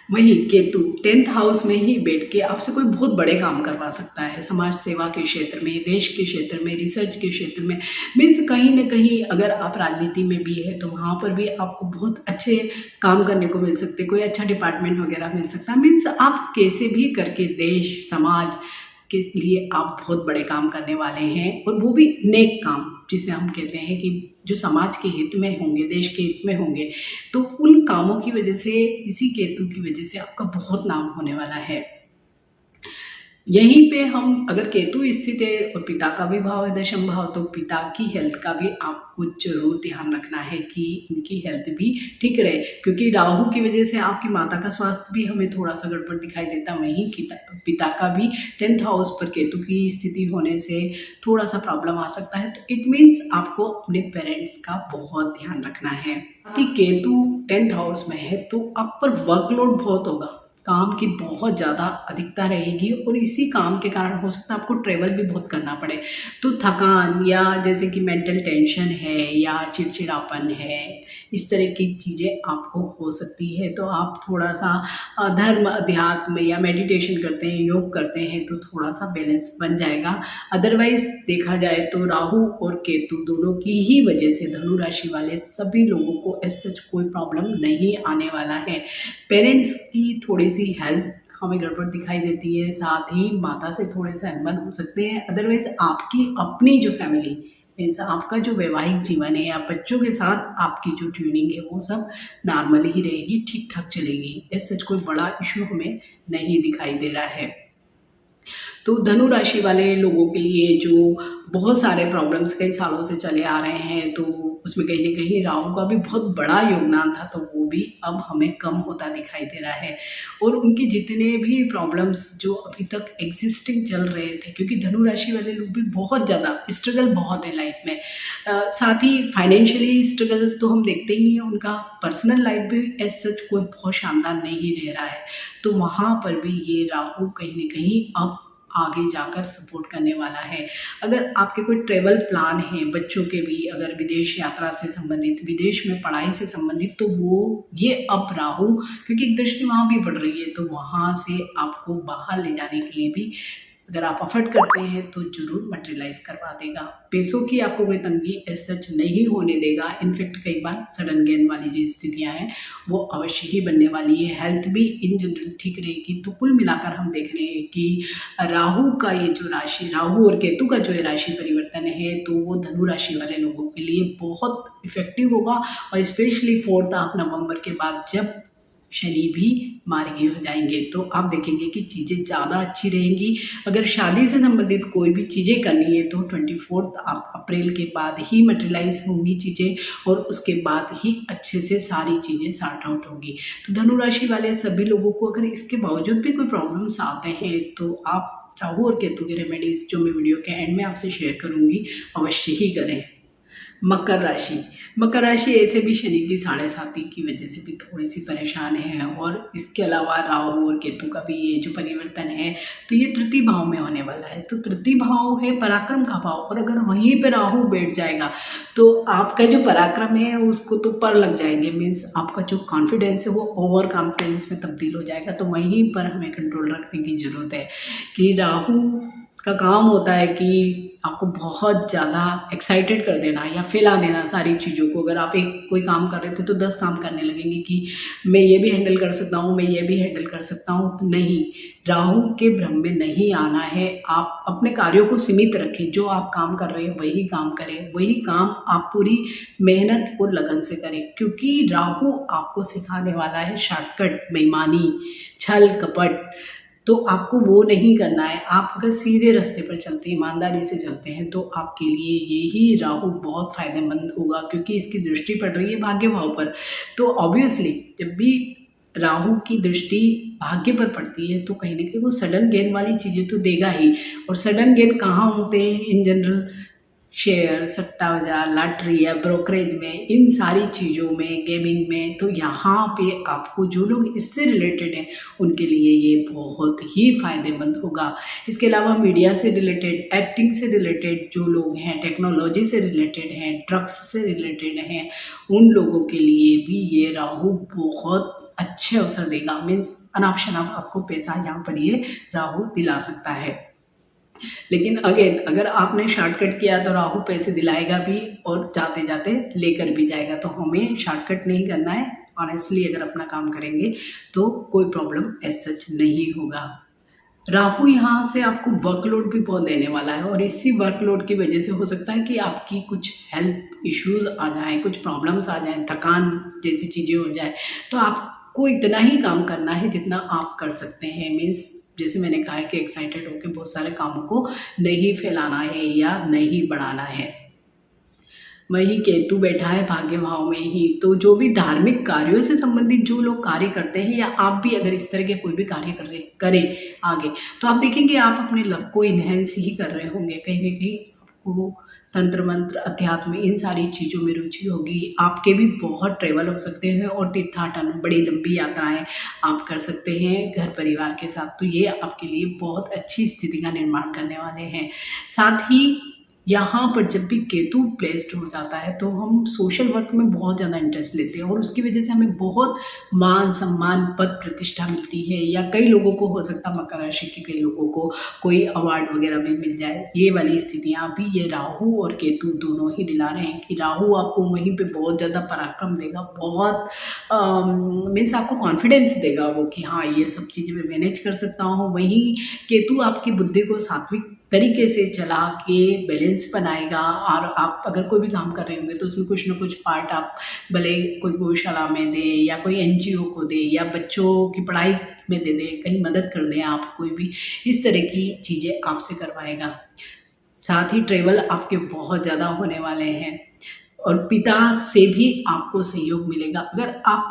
वही केतु 10th हाउस में ही बैठ के आपसे कोई बहुत बड़े काम करवा सकता है, समाज सेवा के क्षेत्र में, देश के क्षेत्र में, रिसर्च के क्षेत्र में। मीन्स कहीं ना कहीं अगर आप राजनीति में भी है तो वहाँ पर भी आपको बहुत अच्छे काम करने को मिल सकते, कोई अच्छा डिपार्टमेंट वगैरह मिल सकता है। मीन्स आप कैसे भी करके देश समाज के लिए आप बहुत बड़े काम करने वाले हैं, और वो भी नेक काम, जिसे हम कहते हैं कि जो समाज के हित में होंगे, देश के हित में होंगे। तो उन कामों की वजह से, इसी केतु की वजह से आपका बहुत नाम होने वाला है। यहीं पे हम अगर केतु स्थित है और पिता का भी भाव है दशम भाव, तो पिता की हेल्थ का भी आपको जरूर ध्यान रखना है कि उनकी हेल्थ भी ठीक रहे, क्योंकि राहु की वजह से आपकी माता का स्वास्थ्य भी हमें थोड़ा सा गड़बड़ दिखाई देता। वहीं पिता का भी 10th हाउस पर केतु की स्थिति होने से थोड़ा सा प्रॉब्लम आ सकता है। तो इट मीन्स आपको अपने पेरेंट्स का बहुत ध्यान रखना है। कि केतु 10th हाउस में है तो आप पर वर्कलोड बहुत होगा, काम की बहुत ज़्यादा अधिकता रहेगी और इसी काम के कारण हो सकता है आपको ट्रैवल भी बहुत करना पड़े। तो थकान या जैसे कि मेंटल टेंशन है या चिड़चिड़ापन है, इस तरह की चीज़ें आपको हो सकती है। तो आप थोड़ा-सा धर्म, अध्यात्म या मेडिटेशन करते हैं, योग करते हैं तो थोड़ा-सा बैलेंस बन जाएगा। अदरवाइज़ देखा जाए तो राहु और केतु दोनों की ही वजह से धनु राशि वाले सभी लोगों को एज़ सच कोई प्रॉब्लम नहीं आने वाला है। पेरेंट्स की थोड़ी-सी हेल्थ हमें गड़बड़ दिखाई देती है, साथ ही माता से थोड़े-से अनबन हो सकते हैं। अदरवाइज़ आपकी अपनी जो फैमिली मीन्स आपका जो वैवाहिक जीवन है या बच्चों के साथ आपकी जो ट्यूनिंग है वो सब नॉर्मल ही रहेगी, ठीक-ठाक चलेगी। एज़ सच कोई बड़ा इश्यू हमें नहीं दिखाई दे रहा है। तो धनु राशि वाले लोगों के लिए जो बहुत सारे प्रॉब्लम्स कई सालों से चले आ रहे हैं, तो उसमें कहीं न कहीं राहु का भी बहुत बड़ा योगदान था, तो वो भी अब हमें कम होता दिखाई दे रहा है। और उनके जितने भी प्रॉब्लम्स जो अभी तक एग्जिस्टिंग चल रहे थे, क्योंकि धनु राशि वाले लोग भी बहुत ज़्यादा स्ट्रगल बहुत है लाइफ में, साथ ही फाइनेंशियली स्ट्रगल तो हम देखते ही हैं, उनका पर्सनल लाइफ भी एज सच कोई बहुत शानदार नहीं रह रहा है। तो वहाँ पर भी ये राहु कहीं न कहीं अब आगे जाकर सपोर्ट करने वाला है। अगर आपके कोई ट्रैवल प्लान है, बच्चों के भी अगर विदेश यात्रा से संबंधित, विदेश में पढ़ाई से संबंधित, तो वो ये अब राहु क्योंकि एक दृष्टि वहाँ भी पड़ रही है, तो वहाँ से आपको बाहर ले जाने के लिए भी अगर आप अफर्ट करते हैं तो ज़रूर मटेरियलाइज करवा देगा। पैसों की आपको कोई तंगी एज सच नहीं होने देगा। इनफैक्ट कई बार सडन गेन वाली जो स्थितियाँ हैं वो अवश्य ही बनने वाली है। हेल्थ भी इन जनरल ठीक रहेगी। तो कुल मिलाकर हम देख रहे हैं कि राहु का ये जो राशि, राहु और केतु का जो ये राशि परिवर्तन है, तो वो धनु राशि वाले लोगों के लिए बहुत इफेक्टिव होगा। और स्पेशली 4 नवंबर के बाद जब शनि भी मार्गी हो जाएंगे, तो आप देखेंगे कि चीज़ें ज़्यादा अच्छी रहेंगी। अगर शादी से संबंधित कोई भी चीज़ें करनी है तो 24 अप्रैल के बाद ही मटेरियलाइज होंगी चीज़ें, और उसके बाद ही अच्छे से सारी चीज़ें सॉर्ट आउट होंगी। तो धनु राशि वाले सभी लोगों को अगर इसके बावजूद भी कोई प्रॉब्लम्स आते हैं, तो आप राहु और केतु की रेमेडीज जो मैं वीडियो के एंड में आपसे शेयर करूँगी अवश्य ही करें। मकर राशि, मकर राशि ऐसे भी शनि की 7.5 की वजह से भी थोड़ी सी परेशान है, और इसके अलावा राहु और केतु का भी ये जो परिवर्तन है, तो ये तृतीय भाव में होने वाला है। तो तृतीय भाव है पराक्रम का भाव, और अगर वहीं पे राहु बैठ जाएगा तो आपका जो पराक्रम है उसको तो पर लग जाएंगे। मीन्स आपका जो कॉन्फिडेंस है वो ओवर कॉन्फिडेंस में तब्दील हो जाएगा। तो वहीं पर हमें कंट्रोल रखने की ज़रूरत है कि राहु का काम होता है कि आपको बहुत ज़्यादा एक्साइटेड कर देना या फैला देना सारी चीज़ों को। अगर आप कोई काम कर रहे थे तो 10 काम करने लगेंगे कि मैं ये भी हैंडल कर सकता हूँ, मैं ये भी हैंडल कर सकता हूँ। तो नहीं, राहु के भ्रम में नहीं आना है। आप अपने कार्यों को सीमित रखें, जो आप काम कर रहे हैं वही काम करें, वही काम आप पूरी मेहनत और लगन से करें, क्योंकि राहु आपको सिखाने वाला है शॉर्टकट, बेईमानी, छल कपट। तो आपको वो नहीं करना है। आप अगर सीधे रास्ते पर चलते हैं, ईमानदारी से चलते हैं, तो आपके लिए यही राहु बहुत फ़ायदेमंद होगा, क्योंकि इसकी दृष्टि पड़ रही है भाग्य भाव पर। तो ऑब्वियसली जब भी राहु की दृष्टि भाग्य पर पड़ती है तो कहीं ना कहीं वो सडन गेन वाली चीज़ें तो देगा ही। और सडन गेन कहाँ होते हैं? इन जनरल शेयर, सट्टा बाजार, लॉटरी या ब्रोकरेज में, इन सारी चीज़ों में, गेमिंग में। तो यहाँ पे आपको जो लोग इससे रिलेटेड हैं उनके लिए ये बहुत ही फ़ायदेमंद होगा। इसके अलावा मीडिया से रिलेटेड, एक्टिंग से रिलेटेड जो लोग हैं, टेक्नोलॉजी से रिलेटेड हैं, ड्रग्स से रिलेटेड हैं, उन लोगों के लिए भी ये राहु बहुत अच्छे अवसर देगा। मीन्स अनाप शनाप आपको पैसा यहाँ पर ये राहु दिला सकता है। लेकिन अगेन अगर आपने शॉर्टकट किया तो राहु पैसे दिलाएगा भी और जाते जाते लेकर भी जाएगा। तो हमें शॉर्टकट नहीं करना है। ऑनेस्टली अगर अपना काम करेंगे तो कोई प्रॉब्लम एज सच नहीं होगा। राहु यहाँ से आपको वर्कलोड भी बहुत देने वाला है, और इसी वर्कलोड की वजह से हो सकता है कि आपकी कुछ हेल्थ इश्यूज आ जाएं, कुछ प्रॉब्लम्स आ जाएं, थकान जैसी चीज़ें हो जाए। तो आपको इतना ही काम करना है जितना आप कर सकते हैं। मीन्स जैसे मैंने कहा है कि एक्साइटेड होकर बहुत सारे कामों को नहीं फैलाना है या नहीं बढ़ाना है। वही केतु बैठा है भाग्य भाव में ही, तो जो भी धार्मिक कार्यों से संबंधित जो लोग कार्य करते हैं, या आप भी अगर इस तरह के कोई भी कार्य करें आगे, तो आप देखेंगे आप अपने लक को इन्हेंस ही कर रहे होंगे। कहीं ना कहीं आपको तंत्र मंत्र, अध्यात्म, इन सारी चीज़ों में रुचि होगी। आपके भी बहुत ट्रैवल हो सकते हैं और तीर्थाटन, बड़ी लंबी यात्राएं आप कर सकते हैं घर परिवार के साथ। तो ये आपके लिए बहुत अच्छी स्थिति का निर्माण करने वाले हैं। साथ ही यहाँ पर जब भी केतु प्लेस्ड हो जाता है तो हम सोशल वर्क में बहुत ज़्यादा इंटरेस्ट लेते हैं और उसकी वजह से हमें बहुत मान सम्मान, पद प्रतिष्ठा मिलती है। या कई लोगों को हो सकता है, मकर राशि के कई लोगों को कोई अवार्ड वगैरह भी मिल जाए। ये वाली स्थितियाँ भी ये राहु और केतु दोनों ही दिला रहे हैं कि राहु आपको वहीं पे बहुत ज़्यादा पराक्रम देगा, बहुत मीन्स आपको कॉन्फिडेंस देगा वो कि हाँ ये सब चीज़ें मैं मैनेज कर सकता हूँ। वहीं केतु आपकी बुद्धि को सात्विक तरीके से चला के बैलेंस बनाएगा। और आप अगर कोई भी काम कर रहे होंगे तो उसमें कुछ ना कुछ पार्ट आप भले कोई गौशाला में दें या कोई एनजीओ को दें या बच्चों की पढ़ाई में दे दें, कहीं मदद कर दें आप, कोई भी इस तरह की चीज़ें आपसे करवाएगा। साथ ही ट्रैवल आपके बहुत ज़्यादा होने वाले हैं और पिता से भी आपको सहयोग मिलेगा। अगर आप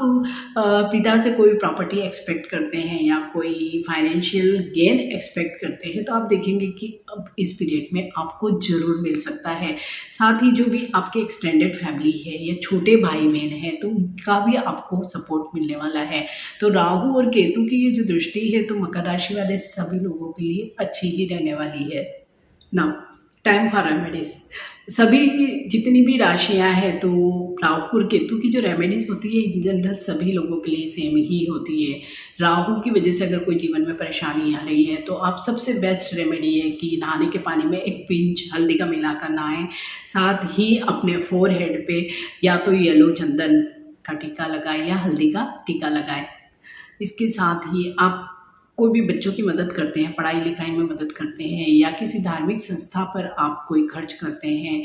पिता से कोई प्रॉपर्टी एक्सपेक्ट करते हैं या कोई फाइनेंशियल गेन एक्सपेक्ट करते हैं तो आप देखेंगे कि अब इस पीरियड में आपको ज़रूर मिल सकता है। साथ ही जो भी आपके एक्सटेंडेड फैमिली है या छोटे भाई बहन है तो उनका भी आपको सपोर्ट मिलने वाला है। तो राहु और केतु की ये जो दृष्टि है तो मकर राशि वाले सभी लोगों के लिए अच्छी ही रहने वाली है। Now time for remedies. सभी जितनी भी राशियां हैं तो राहु और केतु की जो रेमेडीज होती है इन जनरल सभी लोगों के लिए सेम ही होती है। राहु की वजह से अगर कोई जीवन में परेशानी आ रही है तो आप सबसे बेस्ट रेमेडी है कि नहाने के पानी में एक पिंच हल्दी का मिलाकर नहाएं। साथ ही अपने फोरहेड पे या तो येलो चंदन का टीका लगाएं या हल्दी का टीका लगाएं। इसके साथ ही आप कोई भी बच्चों की मदद करते हैं, पढ़ाई लिखाई में मदद करते हैं या किसी धार्मिक संस्था पर आप कोई खर्च करते हैं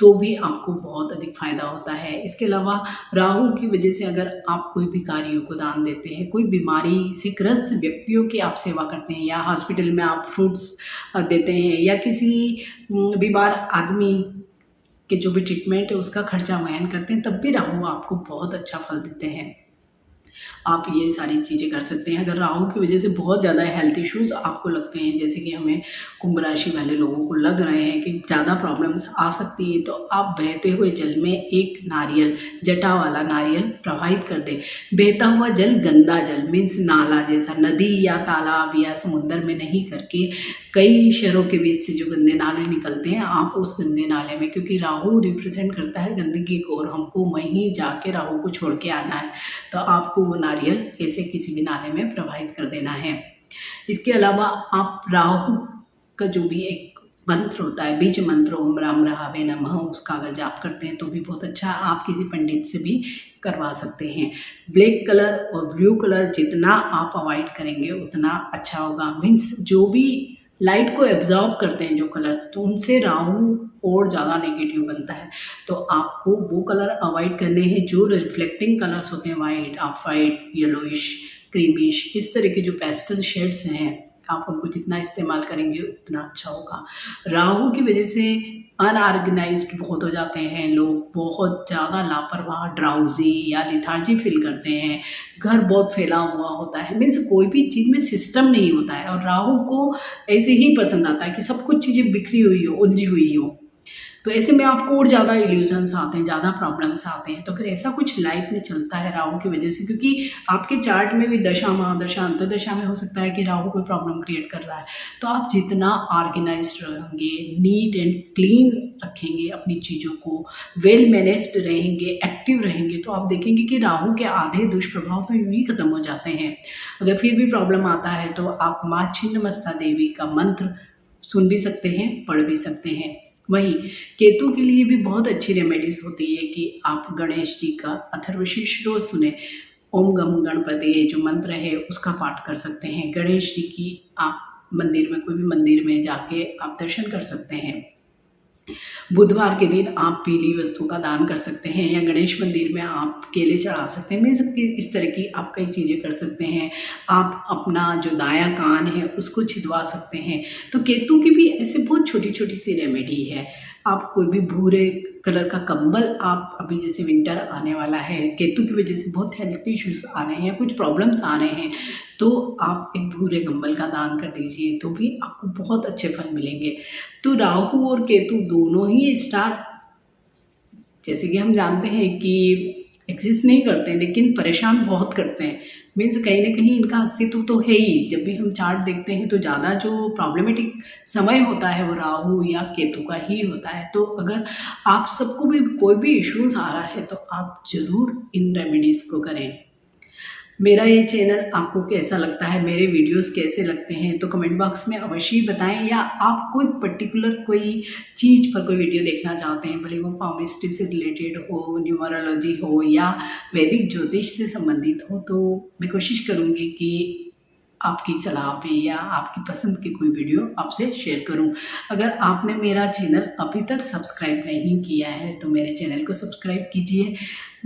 तो भी आपको बहुत अधिक फायदा होता है। इसके अलावा राहु की वजह से अगर आप कोई भिखारियों को दान देते हैं, कोई बीमारी से ग्रस्त व्यक्तियों की आप सेवा करते हैं या हॉस्पिटल में आप फ्रूट्स देते हैं या किसी बीमार आदमी के जो भी ट्रीटमेंट है उसका खर्चा वहन करते हैं तब भी राहु आपको बहुत अच्छा फल देते हैं। आप ये सारी चीज़ें कर सकते हैं। अगर राहु की वजह से बहुत ज़्यादा हेल्थ इश्यूज़ आपको लगते हैं, जैसे कि हमें कुंभ राशि वाले लोगों को लग रहे हैं कि ज़्यादा प्रॉब्लम्स आ सकती है, तो आप बहते हुए जल में एक नारियल, जटा वाला नारियल प्रवाहित कर दें। बहता हुआ जल, गंदा जल मीन्स नाला जैसा, नदी या तालाब या समुद्र में नहीं करके कई शहरों के बीच से जो गंदे नाले निकलते हैं आप उस गंदे नाले में, क्योंकि राहु रिप्रेजेंट करता है गंदगी को और हमको वहीं जाके राहु को छोड़ के आना है, तो आपको वो नारियल ऐसे किसी भी नाले में प्रवाहित कर देना है। इसके अलावा आप राहु का जो भी एक मंत्र होता है, बीज मंत्र ओम राम रहावे नमः, उसका अगर जाप करते हैं तो भी बहुत अच्छा, आप किसी पंडित से भी करवा सकते हैं। ब्लैक कलर और ब्लू कलर जितना आप अवॉइड करेंगे उतना अच्छा होगा। मीन्स जो भी लाइट को एब्जॉर्ब करते हैं जो कलर्स, तो उनसे राहु और ज़्यादा नेगेटिव बनता है, तो आपको वो कलर अवॉइड करने हैं। जो रिफ्लेक्टिंग कलर्स होते हैं, white, of white, yellowish, creamish, इस तरह के जो पेस्टल शेड्स हैं आप उनको जितना इस्तेमाल करेंगे उतना अच्छा होगा। राहु की वजह से अनऑर्गेनाइज्ड बहुत हो जाते हैं लोग, बहुत ज़्यादा लापरवाह, ड्राउजी या लिथार्जी फील करते हैं, घर बहुत फैला हुआ होता है, मीन्स कोई भी चीज़ में सिस्टम नहीं होता है। और राहु को ऐसे ही पसंद आता है कि सब कुछ चीज़ें बिखरी हुई हो, उलझी हुई हो, तो ऐसे में आपको और ज़्यादा इल्यूजन्स आते हैं, ज़्यादा प्रॉब्लम्स आते हैं। तो अगर ऐसा कुछ लाइफ में चलता है राहु की वजह से, क्योंकि आपके चार्ट में भी दशा, महादशा, अंतर्दशा में हो सकता है कि राहु कोई प्रॉब्लम क्रिएट कर रहा है, तो आप जितना ऑर्गेनाइज्ड रहेंगे, नीट एंड क्लीन रखेंगे अपनी चीज़ों को, वेल मैनेज्ड रहेंगे, एक्टिव रहेंगे, तो आप देखेंगे कि राहु के आधे दुष्प्रभाव तो यूँ ही खत्म हो जाते हैं। अगर फिर भी प्रॉब्लम आता है तो आप माँ छिन्नमस्ता देवी का मंत्र सुन भी सकते हैं, पढ़ भी सकते हैं। वहीं केतु के लिए भी बहुत अच्छी रेमेडीज होती है कि आप गणेश जी का अथर्वशीर्ष रोज सुने, ओम गम गणपति जो मंत्र है उसका पाठ कर सकते हैं। गणेश जी की आप मंदिर में, कोई भी मंदिर में जाके आप दर्शन कर सकते हैं। बुधवार के दिन आप पीली वस्तु का दान कर सकते हैं या गणेश मंदिर में आप केले चढ़ा सकते हैं। सबकी इस तरह की आप कई चीज़ें कर सकते हैं। आप अपना जो दायां कान है उसको छिदवा सकते हैं। तो केतु की भी ऐसे बहुत छोटी छोटी सी रेमेडी है। आप कोई भी भूरे कलर का कंबल, आप अभी जैसे विंटर आने वाला है, केतु की वजह से बहुत हेल्थ इश्यूज आ रहे हैं, कुछ प्रॉब्लम्स आ रहे हैं, तो आप एक भूरे कंबल का दान कर दीजिए तो भी आपको बहुत अच्छे फल मिलेंगे। तो राहु और केतु दोनों ही स्टार जैसे कि हम जानते हैं कि एग्जिस्ट नहीं करते लेकिन परेशान बहुत करते हैं। मीन्स कहीं ना कहीं इनका अस्तित्व तो है ही। जब भी हम चार्ट देखते हैं तो ज़्यादा जो प्रॉब्लमेटिक समय होता है वो राहु या केतु का ही होता है। तो अगर आप सबको भी कोई भी इश्यूज आ रहा है तो आप ज़रूर इन रेमेडीज़ को करें। मेरा ये चैनल आपको कैसा लगता है, मेरे वीडियोस कैसे लगते हैं, तो कमेंट बॉक्स में अवश्य ही बताएं। या आप कोई पर्टिकुलर कोई चीज़ पर कोई वीडियो देखना चाहते हैं, भले वो पामिस्ट्री से रिलेटेड हो, न्यूमरोलॉजी हो या वैदिक ज्योतिष से संबंधित हो, तो मैं कोशिश करूँगी कि आपकी सलाह पे या आपकी पसंद की कोई वीडियो आपसे शेयर करूं। अगर आपने मेरा चैनल अभी तक सब्सक्राइब नहीं किया है तो मेरे चैनल को सब्सक्राइब कीजिए।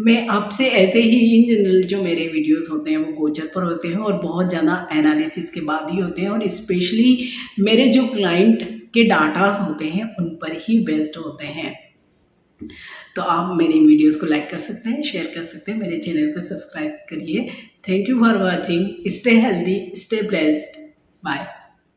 मैं आपसे ऐसे ही इन जनरल जो मेरे वीडियोस होते हैं वो गोचर पर होते हैं और बहुत ज़्यादा एनालिसिस के बाद ही होते हैं, और स्पेशली मेरे जो क्लाइंट के डाटास होते हैं उन पर ही बेस्ड होते हैं। तो आप मेरी इन वीडियोस को लाइक कर सकते हैं, शेयर कर सकते हैं, मेरे चैनल को सब्सक्राइब करिए। Thank you for watching. Stay healthy, stay blessed, bye.